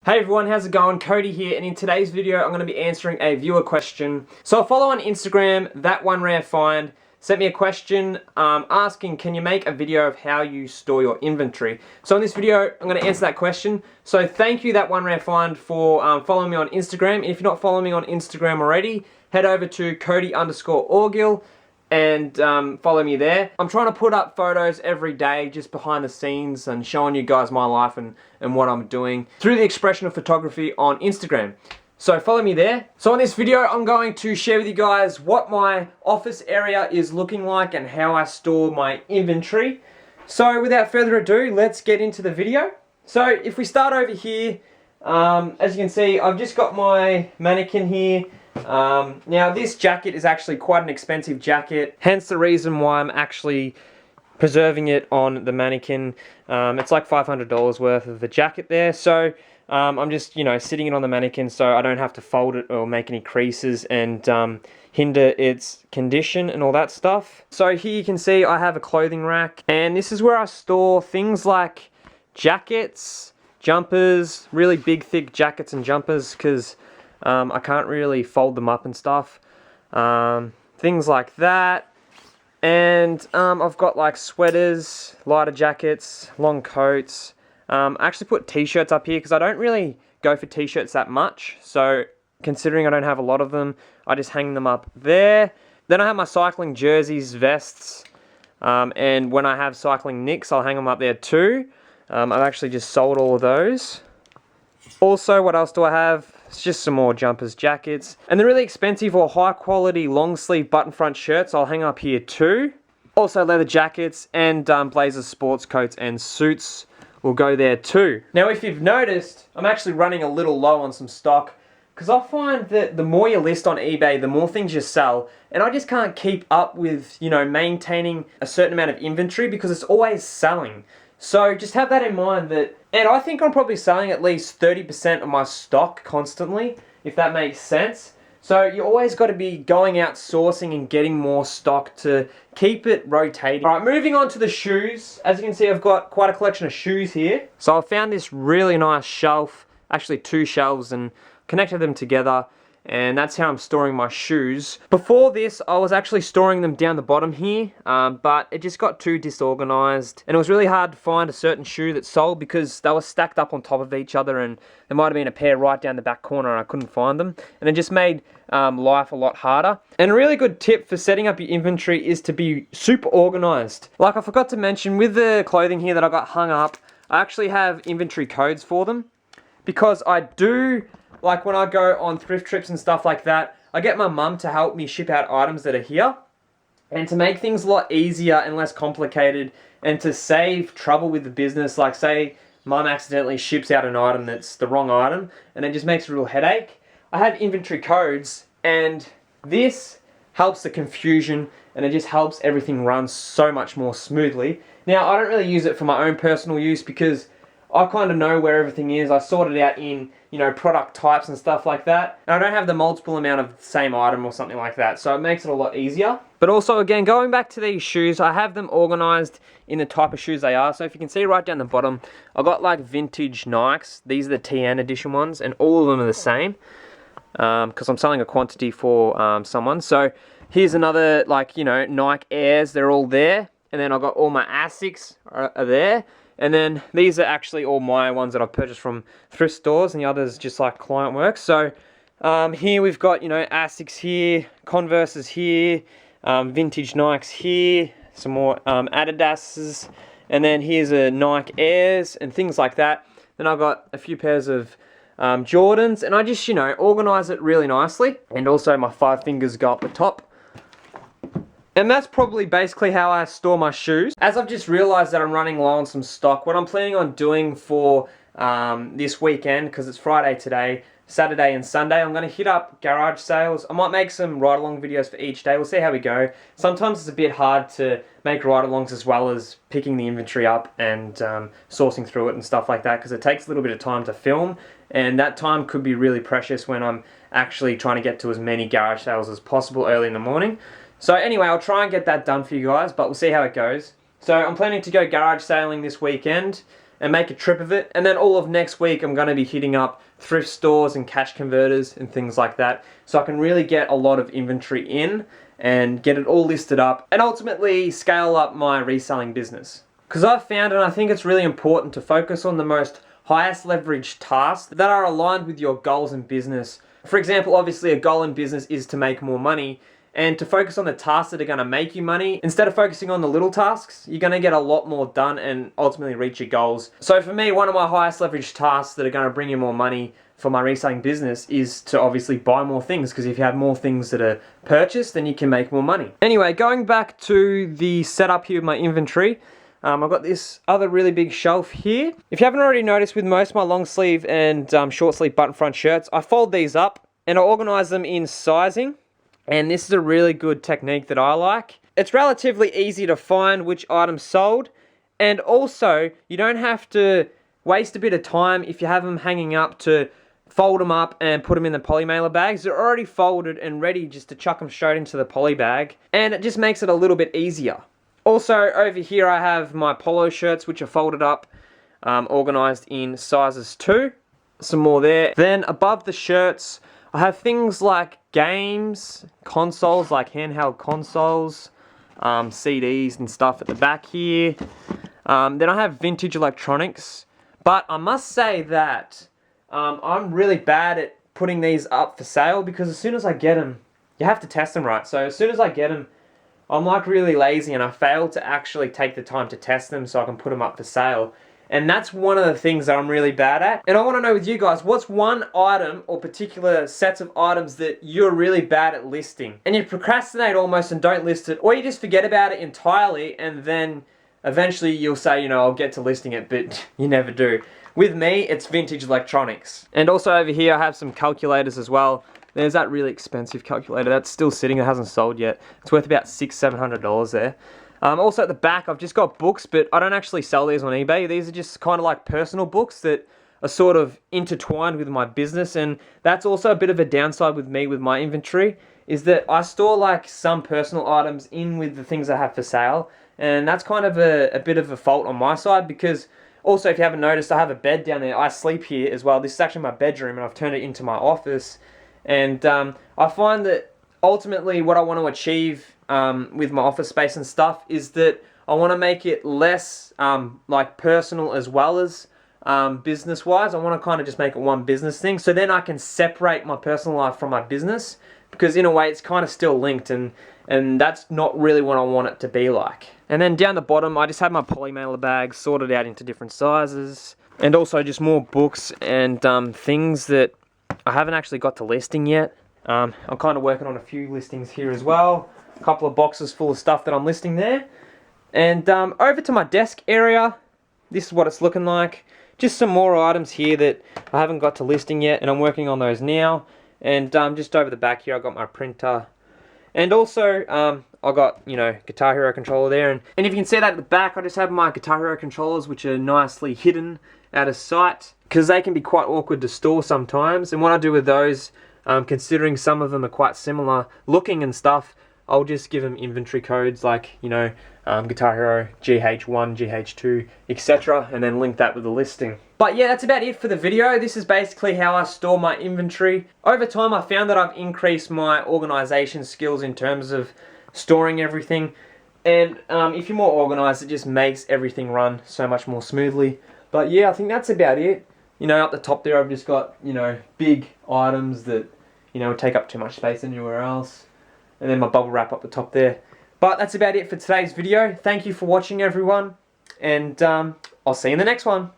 Hey everyone, how's it going? Cody here, and in today's video I'm going to be answering a viewer question. So a follow on Instagram, that one rare find, sent me a question asking, can you make a video of how you store your inventory? So in this video I'm going to answer that question. So thank you, that one rare find, for following me on Instagram. And if you're not following me on Instagram already, head over to cody_orgill and follow me there. I'm trying to put up photos every day just behind the scenes and showing you guys my life and what I'm doing through the expression of photography on Instagram. So follow me there. So in this video I'm going to share with you guys what my office area is looking like and how I store my inventory. So without further ado, let's get into the video. So if we start over here, as you can see, I've just got my mannequin here. Now this jacket is actually quite an expensive jacket, hence the reason why I'm actually preserving it on the mannequin. It's like $500 worth of the jacket there, so I'm just, sitting it on the mannequin so I don't have to fold it or make any creases and hinder its condition and all that stuff. So here you can see I have a clothing rack, and this is where I store things like jackets, jumpers, really big thick jackets and jumpers, because I can't really fold them up and stuff. Things like that. And I've got like sweaters, lighter jackets, long coats. I actually put t-shirts up here because I don't really go for t-shirts that much. So considering I don't have a lot of them, I just hang them up there. Then I have my cycling jerseys, vests. And when I have cycling nicks, I'll hang them up there too. I've actually just sold all of those. Also, what else do I have? It's just some more jumpers, jackets, and the really expensive or high quality long sleeve button front shirts I'll hang up here too. Also leather jackets and blazers, sports coats and suits will go there too. Now if you've noticed, I'm actually running a little low on some stock, because I find that the more you list on eBay, the more things you sell, and I just can't keep up with, maintaining a certain amount of inventory because it's always selling. So just have that in mind, and I think I'm probably selling at least 30% of my stock constantly, if that makes sense. So you always got to be going out sourcing and getting more stock to keep it rotating. Alright, moving on to the shoes. As you can see, I've got quite a collection of shoes here. So I found this really nice shelf, actually two shelves, and connected them together. And that's how I'm storing my shoes. Before this, I was actually storing them down the bottom here, but it just got too disorganized, and it was really hard to find a certain shoe that sold because they were stacked up on top of each other, and there might have been a pair right down the back corner and I couldn't find them, and it just made life a lot harder. And a really good tip for setting up your inventory is to be super organized. Like I forgot to mention, with the clothing here that I got hung up, I actually have inventory codes for them, because I do, like when I go on thrift trips and stuff like that, I get my mum to help me ship out items that are here. And to make things a lot easier and less complicated, and to save trouble with the business, like say mum accidentally ships out an item that's the wrong item and it just makes a real headache, I have inventory codes, and this helps the confusion and it just helps everything run so much more smoothly. Now I don't really use it for my own personal use because I kind of know where everything is. I sort it out in, product types and stuff like that. And I don't have the multiple amount of the same item or something like that. So it makes it a lot easier. But also, again, going back to these shoes, I have them organized in the type of shoes they are. So if you can see right down the bottom, I've got like vintage Nikes. These are the TN edition ones, and all of them are the same. Because I'm selling a quantity for someone. So here's another, Nike Airs. They're all there. And then I've got all my Asics are there. And then these are actually all my ones that I've purchased from thrift stores, and the others just like client work. So here we've got, Asics here, Converses here, vintage Nikes here, some more Adidas's, and then here's a Nike Airs and things like that. Then I've got a few pairs of Jordans, and I just, organize it really nicely. And also my 5 fingers go up the top. And that's probably basically how I store my shoes. As I've just realized that I'm running low on some stock, what I'm planning on doing for this weekend, because it's Friday today, Saturday and Sunday, I'm going to hit up garage sales. I might make some ride-along videos for each day. We'll see how we go. Sometimes it's a bit hard to make ride-alongs as well as picking the inventory up and sourcing through it and stuff like that, because it takes a little bit of time to film, and that time could be really precious when I'm actually trying to get to as many garage sales as possible early in the morning. So anyway, I'll try and get that done for you guys, but we'll see how it goes. So I'm planning to go garage sailing this weekend. and make a trip of it. And then all of next week I'm going to be hitting up thrift stores and cash converters and things like that, so I can really get a lot of inventory in and get it all listed up and ultimately scale up my reselling business. Because I've found, and I think it's really important, to focus on the most highest leverage tasks that are aligned with your goals in business. For example, obviously a goal in business is to make more money, and to focus on the tasks that are going to make you money instead of focusing on the little tasks, you're going to get a lot more done and ultimately reach your goals. So for me, one of my highest leverage tasks that are going to bring you more money for my reselling business is to obviously buy more things, because if you have more things that are purchased, then you can make more money. Anyway, going back to the setup here with my inventory, I've got this other really big shelf here. If you haven't already noticed, with most of my long sleeve and short sleeve button front shirts, I fold these up and I organize them in sizing. And this is a really good technique that I like. It's relatively easy to find which items sold, and also you don't have to waste a bit of time if you have them hanging up to fold them up and put them in the poly mailer bags. They're already folded and ready just to chuck them straight into the poly bag, and it just makes it a little bit easier. Also over here I have my polo shirts, which are folded up, organized in sizes 2. Some more there. Then above the shirts I have things like games, consoles, like handheld consoles, CDs and stuff at the back here. Then I have vintage electronics. But I must say that I'm really bad at putting these up for sale, because as soon as I get them, you have to test them right. So as soon as I get them, I'm like really lazy and I fail to actually take the time to test them so I can put them up for sale. And that's one of the things that I'm really bad at. And I want to know with you guys, what's one item or particular sets of items that you're really bad at listing? And you procrastinate almost and don't list it, or you just forget about it entirely, and then eventually you'll say, you know, I'll get to listing it, but you never do. With me, it's vintage electronics. And also over here I have some calculators as well. There's that really expensive calculator that's still sitting, it hasn't sold yet. It's worth about $600-700 there. Also at the back I've just got books, but I don't actually sell these on eBay. These are just kind of like personal books that are sort of intertwined with my business, and that's also a bit of a downside with me with my inventory, is that I store like some personal items in with the things I have for sale, and that's kind of a bit of a fault on my side, because also, if you haven't noticed, I have a bed down there. I sleep here as well. This is actually my bedroom, and I've turned it into my office. And I find that ultimately what I want to achieve with my office space and stuff is that I want to make it less like personal as well as business wise. I want to kind of just make it one business thing, so then I can separate my personal life from my business, because in a way it's kind of still linked, and that's not really what I want it to be like. And then down the bottom I just have my poly mailer bags sorted out into different sizes, and also just more books and things that I haven't actually got to listing yet. I'm kind of working on a few listings here as well. A couple of boxes full of stuff that I'm listing there. And over to my desk area, this is what it's looking like. Just some more items here that I haven't got to listing yet, and I'm working on those now. And just over the back here I've got my printer. And also I've got, you know, Guitar Hero controller there. And if you can see that at the back, I just have my Guitar Hero controllers, which are nicely hidden out of sight, because they can be quite awkward to store sometimes. And what I do with those, considering some of them are quite similar looking and stuff, I'll just give them inventory codes like, you know, Guitar Hero GH1, GH2, etc. and then link that with the listing. But yeah, that's about it for the video. This is basically how I store my inventory. Over time I found that I've increased my organization skills in terms of storing everything. And if you're more organized, it just makes everything run so much more smoothly. But yeah, I think that's about it. You know, up the top there I've just got, you know, big items that, you know, take up too much space anywhere else. And then my bubble wrap up the top there. But that's about it for today's video. Thank you for watching, everyone. And I'll see you in the next one.